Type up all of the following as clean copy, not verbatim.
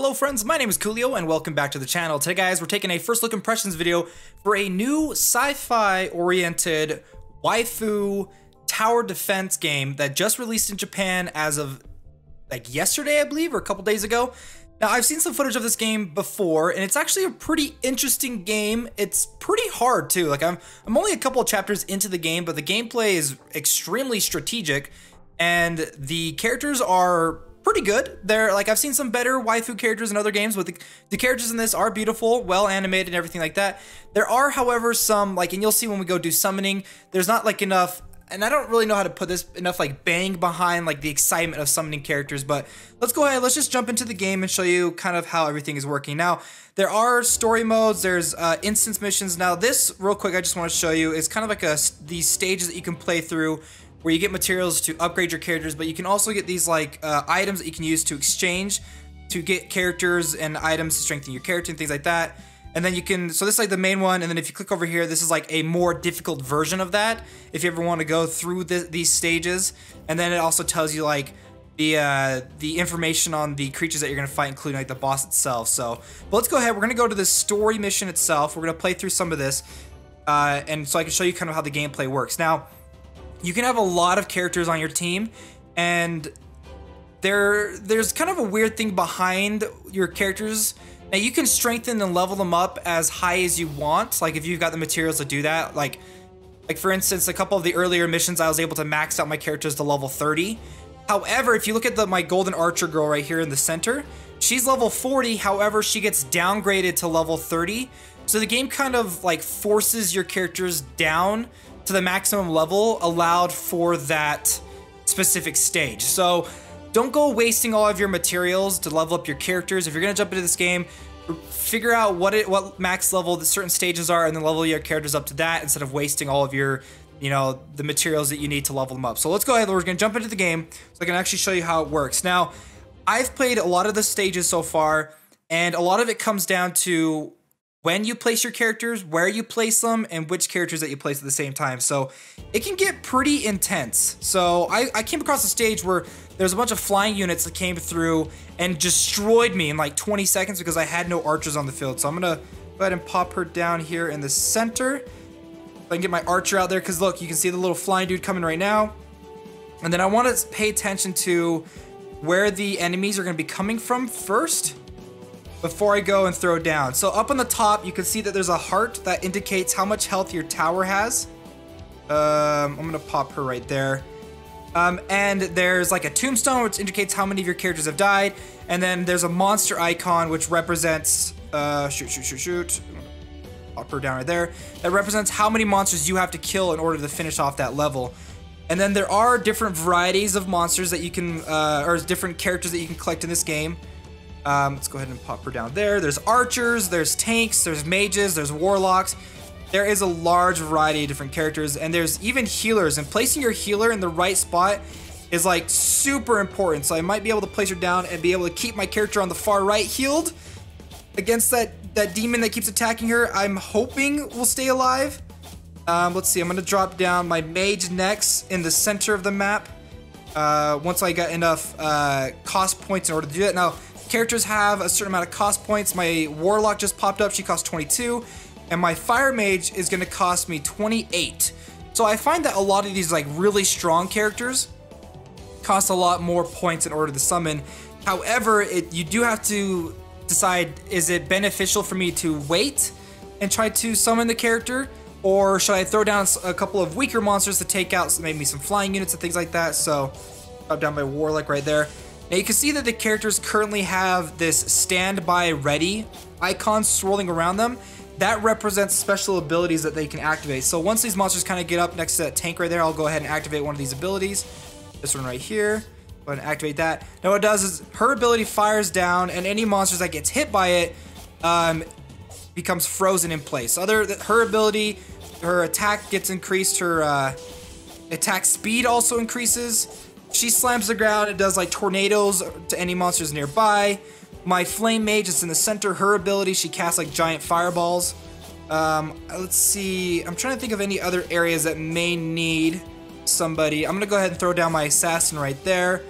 Hello friends, my name is Koolio and welcome back to the channel. Today guys, we're taking a first look impressions video for a new sci-fi oriented waifu tower defense game that just released in Japan as of like yesterday, I believe, or a couple days ago. Now I've seen some footage of this game before and it's actually a pretty interesting game. It's pretty hard too. Like I'm only a couple of chapters into the game, but the gameplay is extremely strategic and the characters are pretty good. They're like, I've seen some better waifu characters in other games, but the characters in this are beautiful, well animated and everything like that. There are, however, some like, and you'll see when we go do summoning, there's not like enough, and I don't really know how to put this, enough like bang behind like the excitement of summoning characters, but let's go ahead, let's just jump into the game and show you kind of how everything is working. Now, there are story modes, there's instance missions. Now this, real quick, I just want to show you, is kind of like these stages that you can play through where you get materials to upgrade your characters, but you can also get these like items that you can use to exchange to get characters and items to strengthen your character and things like that. And then you can, so this is like the main one, and then if you click over here, this is like a more difficult version of that if you ever want to go through these stages. And then it also tells you like the information on the creatures that you're gonna fight, including like the boss itself. So, but let's go ahead, we're gonna go to the story mission itself. We're gonna play through some of this, and so I can show you kind of how the gameplay works. Now, you can have a lot of characters on your team, and there's kind of a weird thing behind your characters. Now you can strengthen and level them up as high as you want, like if you've got the materials to do that. Like for instance, a couple of the earlier missions I was able to max out my characters to level 30. However, if you look at my golden archer girl right here in the center, she's level 40, however she gets downgraded to level 30. So the game kind of like forces your characters down to the maximum level allowed for that specific stage. So don't go wasting all of your materials to level up your characters. If you're gonna jump into this game, figure out what max level the certain stages are and then level your characters up to that instead of wasting all of your, you know, the materials that you need to level them up. So let's go ahead, we're gonna jump into the game so I can actually show you how it works. Now, I've played a lot of the stages so far, and a lot of it comes down to when you place your characters, where you place them, and which characters that you place at the same time. So it can get pretty intense. So I came across a stage where there's a bunch of flying units that came through and destroyed me in like 20 seconds because I had no archers on the field. So I'm gonna go ahead and pop her down here in the center. If I can get my archer out there, because look, you can see the little flying dude coming right now. And then I want to pay attention to where the enemies are gonna be coming from first before I go and throw down. So up on the top, you can see that there's a heart that indicates how much health your tower has. I'm gonna pop her right there. And there's like a tombstone, which indicates how many of your characters have died. And then there's a monster icon, which represents, shoot. Pop her down right there. That represents how many monsters you have to kill in order to finish off that level. And then there are different varieties of monsters that you can, or different characters that you can collect in this game. Let's go ahead and pop her down there. There's archers, there's tanks, there's mages, there's warlocks. There is a large variety of different characters, and there's even healers, and placing your healer in the right spot is like super important. So I might be able to place her down and be able to keep my character on the far right healed against that demon that keeps attacking her. I'm hoping will stay alive. Let's see, I'm gonna drop down my mage next in the center of the map. Once I got enough cost points in order to do that. Now, characters have a certain amount of cost points. My warlock just popped up, she costs 22, and my fire mage is going to cost me 28. So I find that a lot of these like really strong characters cost a lot more points in order to summon. However, you do have to decide, is it beneficial for me to wait and try to summon the character, or should I throw down a couple of weaker monsters to take out maybe some flying units and things like that? So drop down my warlock right there. Now you can see that the characters currently have this standby ready icon swirling around them. That represents special abilities that they can activate. So once these monsters kind of get up next to that tank right there, I'll go ahead and activate one of these abilities. This one right here. Go ahead and activate that. Now what it does is her ability fires down, and any monsters that gets hit by it becomes frozen in place. Her ability, her attack gets increased, her attack speed also increases. She slams the ground, it does like tornadoes to any monsters nearby. My flame mage is in the center, her ability, she casts like giant fireballs. Let's see, I'm trying to think of any other areas that may need somebody. I'm gonna go ahead and throw down my assassin right there.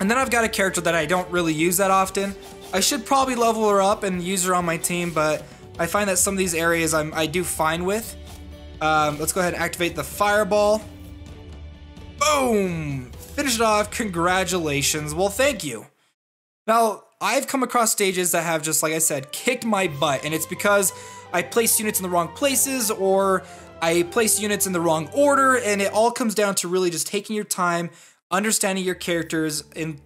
And then I've got a character that I don't really use that often. I should probably level her up and use her on my team, but I find that some of these areas I do fine with. Let's go ahead and activate the fireball. Boom! Finish it off. Congratulations. Well, thank you. Now, I've come across stages that have just, like I said, kicked my butt, and it's because I placed units in the wrong places, or I placed units in the wrong order, and it all comes down to really just taking your time, understanding your characters, and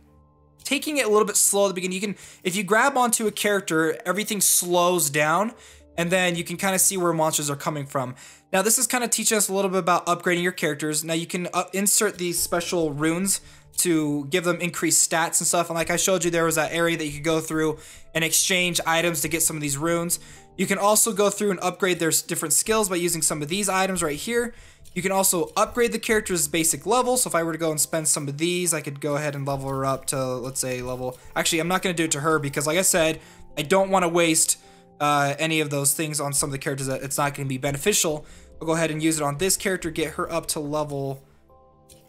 taking it a little bit slow at the beginning. If you grab onto a character, everything slows down, and then you can kind of see where monsters are coming from. Now, this is kind of teaching us a little bit about upgrading your characters. Now, you can insert these special runes to give them increased stats and stuff. And like I showed you, there was that area that you could go through and exchange items to get some of these runes. You can also go through and upgrade their different skills by using some of these items right here. You can also upgrade the character's basic level. So if I were to go and spend some of these, I could go ahead and level her up to, let's say, level... Actually, I'm not going to do it to her because, like I said, I don't want to waste any of those things on some of the characters that it's not going to be beneficial. I'll go ahead and use it on this character, get her up to level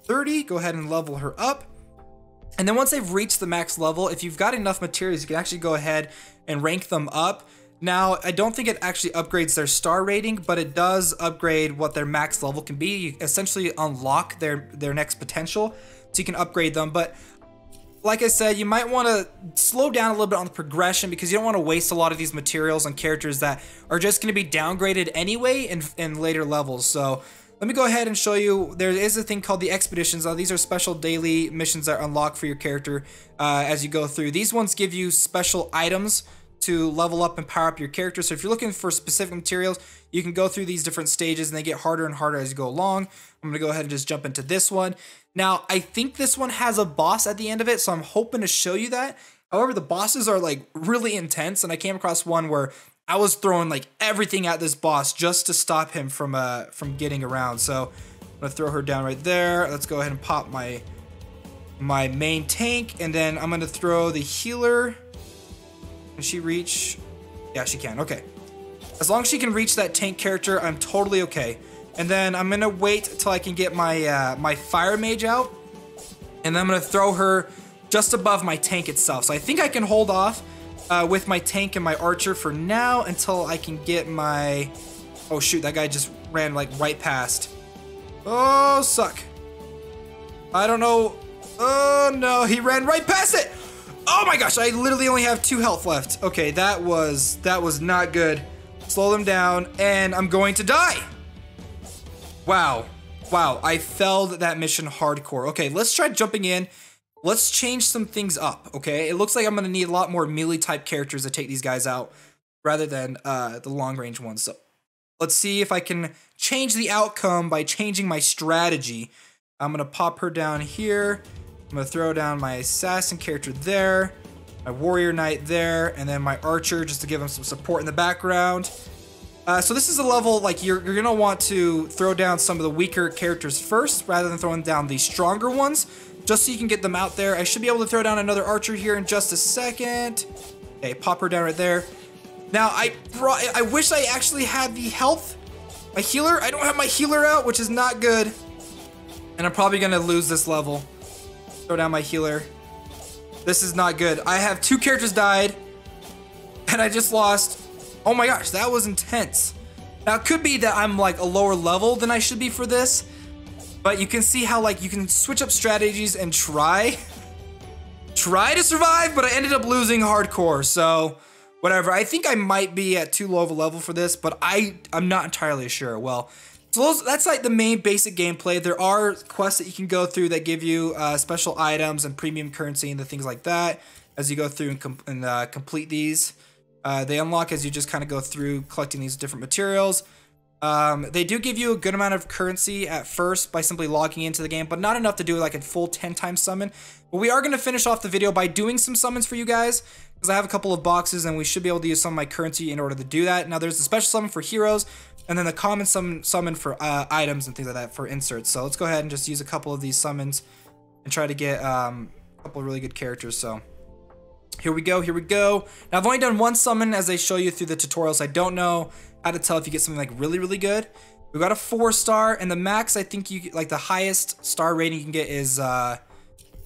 30. Go ahead and level her up. And then once they've reached the max level, if you've got enough materials, you can actually go ahead and rank them up. Now, I don't think it actually upgrades their star rating, but it does upgrade what their max level can be. You essentially unlock their next potential, so you can upgrade them. But like I said, you might want to slow down a little bit on the progression because you don't want to waste a lot of these materials on characters that are just going to be downgraded anyway in later levels. So let me go ahead and show you. There is a thing called the expeditions. These are special daily missions that unlock for your character as you go through. These ones give you special items to level up and power up your character. So if you're looking for specific materials, you can go through these different stages and they get harder and harder as you go along. I'm gonna go ahead and just jump into this one. Now, I think this one has a boss at the end of it, so I'm hoping to show you that. However, the bosses are like really intense, and I came across one where I was throwing like everything at this boss just to stop him from getting around. So I'm gonna throw her down right there. Let's go ahead and pop my main tank, and then I'm gonna throw the healer. Can she reach? Yeah, she can. Okay. As long as she can reach that tank character, I'm totally okay. And then I'm gonna wait till I can get my my fire mage out, and then I'm gonna throw her just above my tank itself. So I think I can hold off with my tank and my archer for now until I can get my... Oh shoot, that guy just ran like right past. Oh, suck. I don't know. Oh no, he ran right past it. Oh my gosh, I literally only have 2 health left. Okay, that was not good. Slow them down, and I'm going to die. Wow, I failed that mission hardcore. Okay, let's try jumping in. Let's change some things up, okay? It looks like I'm gonna need a lot more melee type characters to take these guys out rather than the long range ones. So let's see if I can change the outcome by changing my strategy. I'm gonna pop her down here. I'm gonna throw down my assassin character there, my warrior knight there, and then my archer just to give him some support in the background. So this is a level, like, you're gonna want to throw down some of the weaker characters first rather than throwing down the stronger ones, just so you can get them out there. I should be able to throw down another archer here in just a second. Okay, pop her down right there. Now, I wish I actually had the health. My healer, I don't have my healer out, which is not good. And I'm probably gonna lose this level. Throw down my healer. This is not good. I have 2 characters died, and I just lost. Oh my gosh, that was intense. Now, it could be that I'm like a lower level than I should be for this, but you can see how like you can switch up strategies and try to survive, but I ended up losing hardcore, so whatever. I think I might be at too low of a level for this, but I'm not entirely sure. Well, so that's like the main basic gameplay. There are quests that you can go through that give you special items and premium currency and the things like that as you go through and complete these. They unlock as you just kind of go through collecting these different materials. They do give you a good amount of currency at first by simply logging into the game, but not enough to do like a full 10-time summon. But we are going to finish off the video by doing some summons for you guys, because I have a couple of boxes and we should be able to use some of my currency in order to do that. Now, there's a special summon for heroes, and then the common summon for items and things like that for inserts. So let's go ahead and just use a couple of these summons and try to get a couple of really good characters. So here we go, here we go. Now, I've only done 1 summon as they show you through the tutorials. I don't know how to tell if you get something like really, really good. We got a 4-star, and the max, I think you like the highest star rating you can get is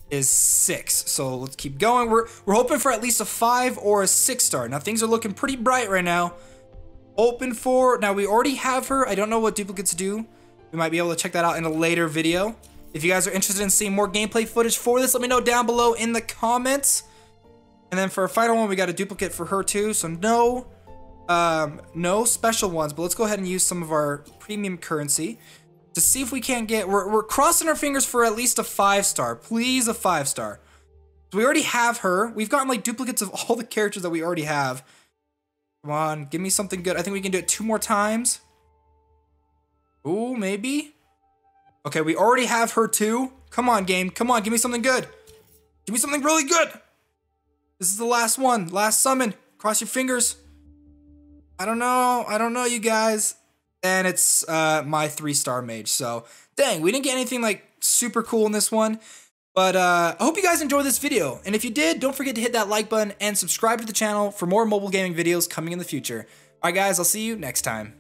is 6. So let's keep going. We're hoping for at least a 5 or a 6 star. Now things are looking pretty bright right now. Open for, now we already have her. I don't know what duplicates do. We might be able to check that out in a later video. If you guys are interested in seeing more gameplay footage for this, let me know down below in the comments. And then for our final one, we got a duplicate for her too. So no special ones, but let's go ahead and use some of our premium currency to see if we can't get, we're crossing our fingers for at least a 5 star. Please, a 5 star. So we already have her. We've gotten like duplicates of all the characters that we already have. Come on, give me something good. I think we can do it 2 more times. Ooh, maybe. Okay, we already have her too. Come on, game. Come on, give me something good. Give me something really good. This is the last one. Last summon. Cross your fingers. I don't know, you guys. And it's my 3-star mage. So, dang, we didn't get anything like super cool in this one. But I hope you guys enjoyed this video. And if you did, don't forget to hit that like button and subscribe to the channel for more mobile gaming videos coming in the future. Alright guys, I'll see you next time.